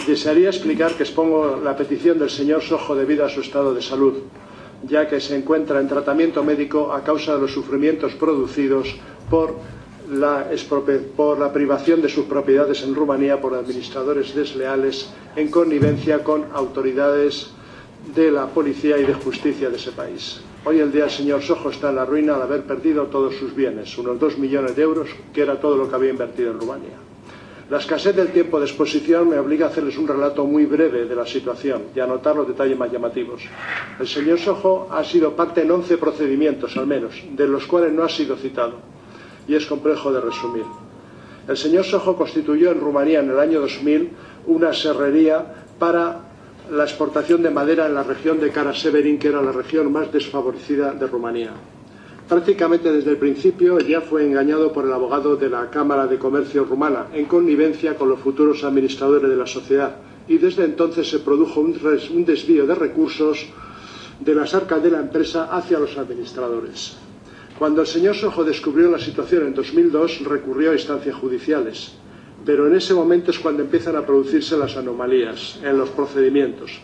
Desearía explicar que expongo la petición del señor Sojo debido a su estado de salud, ya que se encuentra en tratamiento médico a causa de los sufrimientos producidos por la privación de sus propiedades en Rumanía por administradores desleales en connivencia con autoridades de la policía y de justicia de ese país. Hoy en día el señor Sojo está en la ruina al haber perdido todos sus bienes, unos 2 millones de euros, que era todo lo que había invertido en Rumanía. La escasez del tiempo de exposición me obliga a hacerles un relato muy breve de la situación y a anotar los detalles más llamativos. El señor Sojo ha sido parte en 11 procedimientos, al menos, de los cuales no ha sido citado, y es complejo de resumir. El señor Sojo constituyó en Rumanía en el año 2000 una serrería para la exportación de madera en la región de Kara-Severin, que era la región más desfavorecida de Rumanía. Prácticamente desde el principio ya fue engañado por el abogado de la Cámara de Comercio rumana, en connivencia con los futuros administradores de la sociedad, y desde entonces se produjo un desvío de recursos de las arcas de la empresa hacia los administradores. Cuando el señor Sojo descubrió la situación en 2002, recurrió a instancias judiciales, pero en ese momento es cuando empiezan a producirse las anomalías en los procedimientos.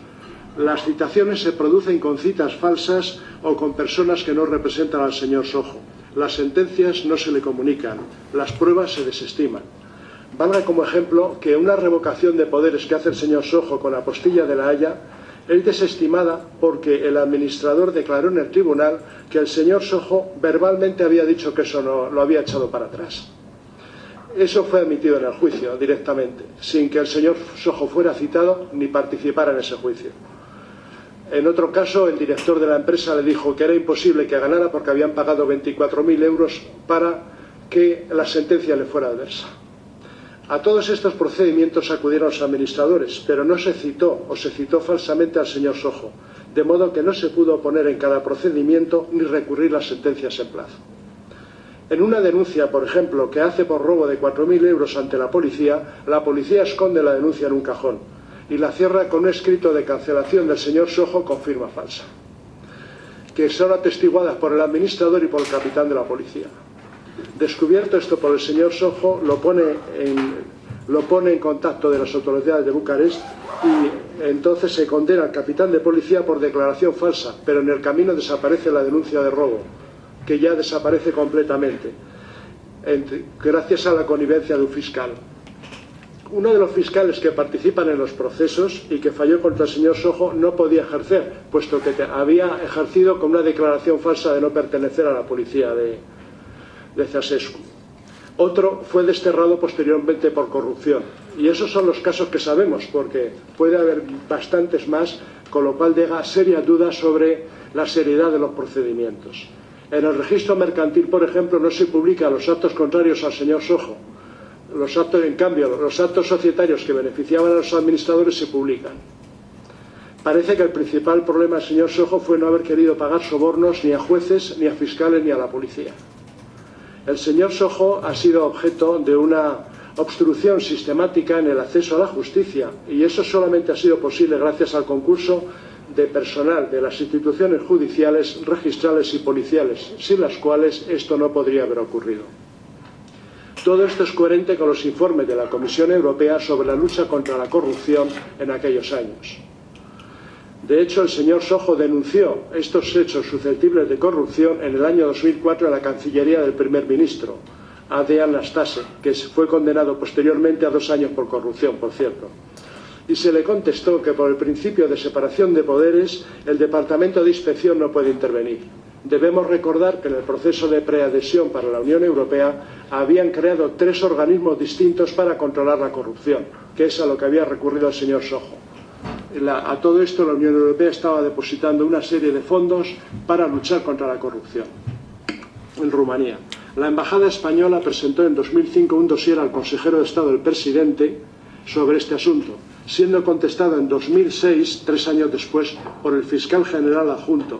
Las citaciones se producen con citas falsas o con personas que no representan al señor Sojo. Las sentencias no se le comunican, las pruebas se desestiman. Valga como ejemplo que una revocación de poderes que hace el señor Sojo con apostilla de la Haya es desestimada porque el administrador declaró en el tribunal que el señor Sojo verbalmente había dicho que eso no lo había echado para atrás. Eso fue admitido en el juicio directamente, sin que el señor Sojo fuera citado ni participara en ese juicio. En otro caso, el director de la empresa le dijo que era imposible que ganara porque habían pagado 24.000 euros para que la sentencia le fuera adversa. A todos estos procedimientos acudieron los administradores, pero no se citó o se citó falsamente al señor Sojo, de modo que no se pudo oponer en cada procedimiento ni recurrir las sentencias en plazo. En una denuncia, por ejemplo, que hace por robo de 4.000 euros ante la policía esconde la denuncia en un cajón y la cierra con un escrito de cancelación del señor Sojo con firma falsa, que son atestiguadas por el administrador y por el capitán de la policía. Descubierto esto por el señor Sojo, lo pone en contacto de las autoridades de Bucarest y entonces se condena al capitán de policía por declaración falsa, pero en el camino desaparece la denuncia de robo, que ya desaparece completamente, gracias a la connivencia de un fiscal. Uno de los fiscales que participan en los procesos y que falló contra el señor Sojo no podía ejercer, puesto que había ejercido con una declaración falsa de no pertenecer a la policía de Ceausescu. Otro fue desterrado posteriormente por corrupción. Y esos son los casos que sabemos, porque puede haber bastantes más, con lo cual deja serias dudas sobre la seriedad de los procedimientos. En el registro mercantil, por ejemplo, no se publican los actos contrarios al señor Sojo. En cambio, los actos societarios que beneficiaban a los administradores se publican. Parece que el principal problema del señor Sojo fue no haber querido pagar sobornos ni a jueces, ni a fiscales, ni a la policía. El señor Sojo ha sido objeto de una obstrucción sistemática en el acceso a la justicia, y eso solamente ha sido posible gracias al concurso de personal de las instituciones judiciales, registrales y policiales, sin las cuales esto no podría haber ocurrido. Todo esto es coherente con los informes de la Comisión Europea sobre la lucha contra la corrupción en aquellos años. De hecho, el señor Sojo denunció estos hechos susceptibles de corrupción en el año 2004 en la Cancillería del primer ministro, Adrian Nastase, que fue condenado posteriormente a 2 años por corrupción, por cierto. Y se le contestó que por el principio de separación de poderes, el Departamento de Inspección no puede intervenir. Debemos recordar que en el proceso de preadhesión para la Unión Europea habían creado 3 organismos distintos para controlar la corrupción, que es a lo que había recurrido el señor Sojo. A todo esto la Unión Europea estaba depositando una serie de fondos para luchar contra la corrupción en Rumanía. La Embajada Española presentó en 2005 un dossier al consejero de Estado del presidente sobre este asunto, siendo contestado en 2006, 3 años después, por el fiscal general adjunto,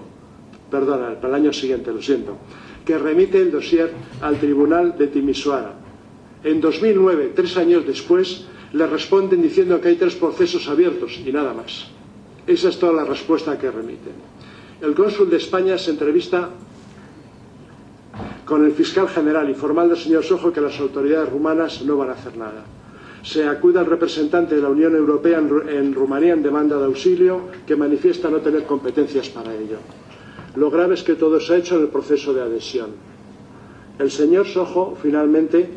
para el año siguiente, lo siento, que remite el dossier al Tribunal de Timișoara. En 2009, 3 años después, le responden diciendo que hay 3 procesos abiertos y nada más. Esa es toda la respuesta que remiten. El cónsul de España se entrevista con el fiscal general, informando al señor Sojo que las autoridades rumanas no van a hacer nada. Se acude al representante de la Unión Europea en Rumanía en demanda de auxilio, que manifiesta no tener competencias para ello. Lo grave es que todo se ha hecho en el proceso de adhesión. El señor Sojo, finalmente,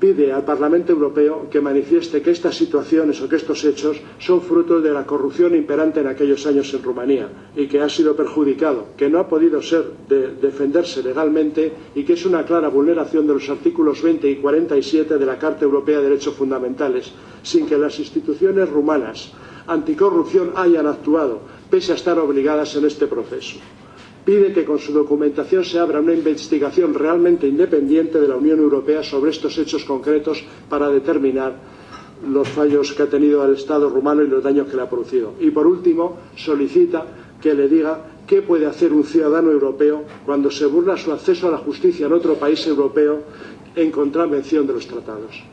pide al Parlamento Europeo que manifieste que estas situaciones o que estos hechos son fruto de la corrupción imperante en aquellos años en Rumanía y que ha sido perjudicado, que no ha podido defenderse legalmente y que es una clara vulneración de los artículos 20 y 47 de la Carta Europea de Derechos Fundamentales, sin que las instituciones rumanas anticorrupción hayan actuado, pese a estar obligadas en este proceso. Pide que con su documentación se abra una investigación realmente independiente de la Unión Europea sobre estos hechos concretos para determinar los fallos que ha tenido el Estado rumano y los daños que le ha producido. Y por último, solicita que le diga qué puede hacer un ciudadano europeo cuando se burla su acceso a la justicia en otro país europeo en contravención de los tratados.